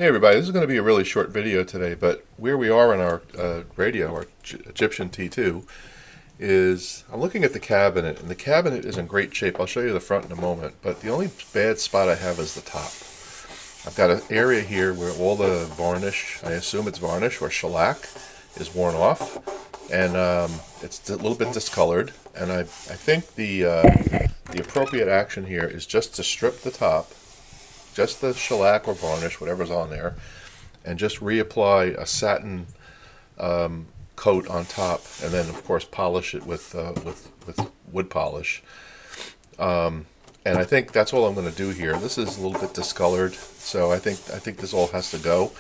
everybody, this is going to be a really short video today, but where we are in our radio, our Egyptian T2, is I'm looking at the cabinet, and the cabinet is in great shape. I'll show you the front in a moment, but the only bad spot I have is the top. I've got an area here where all the varnish, I assume it's varnish or shellac, is worn off, and it's a little bit discolored, and I think the appropriate action here is just to strip the top, just the shellac or varnish, whatever's on there, and just reapply a satin coat on top, and then of course polish it with wood polish. And I think that's all I'm going to do here. This is a little bit discolored, so I think this all has to go.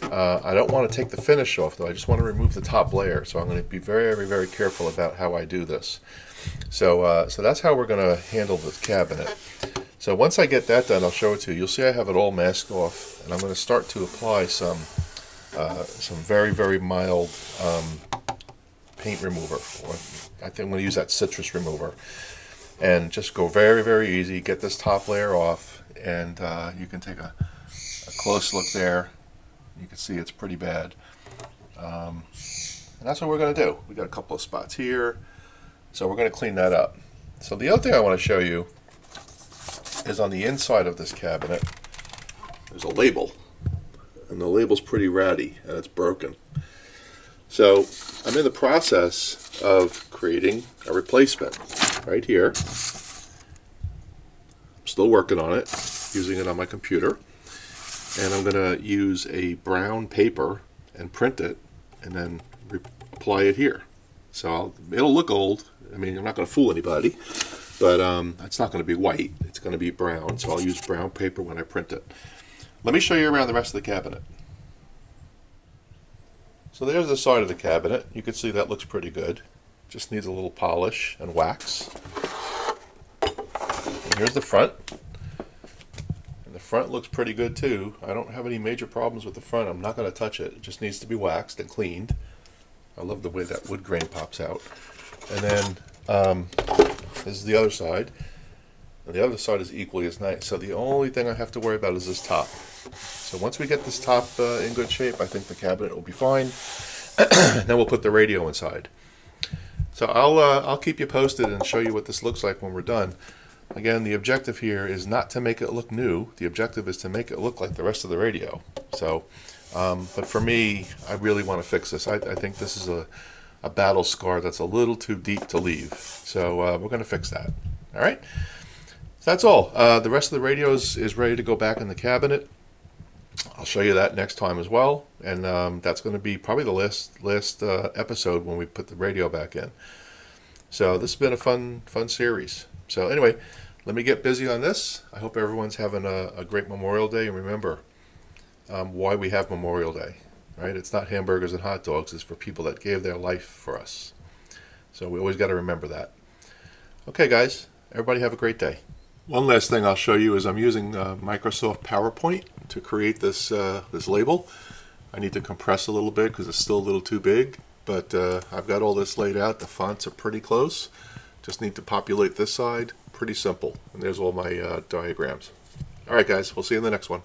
I don't want to take the finish off though. I just want to remove the top layer, so I'm going to be very, very careful about how I do this. So that's how we're going to handle this cabinet. So once I get that done, I'll show it to you. You'll see I have it all masked off, and I'm going to start to apply some very, very mild paint remover. I think I'm going to use that citrus remover, and just go very, very easy. Get this top layer off, and you can take a close look there. You can see it's pretty bad, and that's what we're going to do. We got a couple of spots here, so we're going to clean that up. So the other thing I want to show you is on the inside of this cabinet, there's a label, and the label's pretty ratty and it's broken. So I'm in the process of creating a replacement right here. I'm still working on it, using it on my computer, and I'm going to use a brown paper and print it and then apply it here. So it'll look old. I mean, I'm not going to fool anybody, but it's not going to be white. It's going to be brown, so I'll use brown paper when I print it. Let me show you around the rest of the cabinet. So there's the side of the cabinet. You can see that looks pretty good. Just needs a little polish and wax. And here's the front. And the front looks pretty good too. I don't have any major problems with the front. I'm not going to touch it. It just needs to be waxed and cleaned. I love the way that wood grain pops out. And then this is the other side, and the other side is equally as nice. So the only thing I have to worry about is this top. So once we get this top in good shape, I think the cabinet will be fine. Then we'll put the radio inside. So I'll keep you posted and show you what this looks like when we're done. Again, the objective here is not to make it look new. The objective is to make it look like the rest of the radio. So, but for me, I really want to fix this. I think this is a battle scar that's a little too deep to leave. So we're going to fix that. All right? So that's all. The rest of the radio is ready to go back in the cabinet. I'll show you that next time as well. And that's going to be probably the last episode when we put the radio back in. So this has been a fun series. So anyway, let me get busy on this. I hope everyone's having a great Memorial Day. And remember why we have Memorial Day. Right? It's not hamburgers and hot dogs. It's for people that gave their life for us. So we always got to remember that. Okay, guys. Everybody have a great day. One last thing I'll show you is I'm using Microsoft PowerPoint to create this label. I need to compress a little bit because it's still a little too big. But I've got all this laid out. The fonts are pretty close. Just need to populate this side. Pretty simple. And there's all my diagrams. All right, guys. We'll see you in the next one.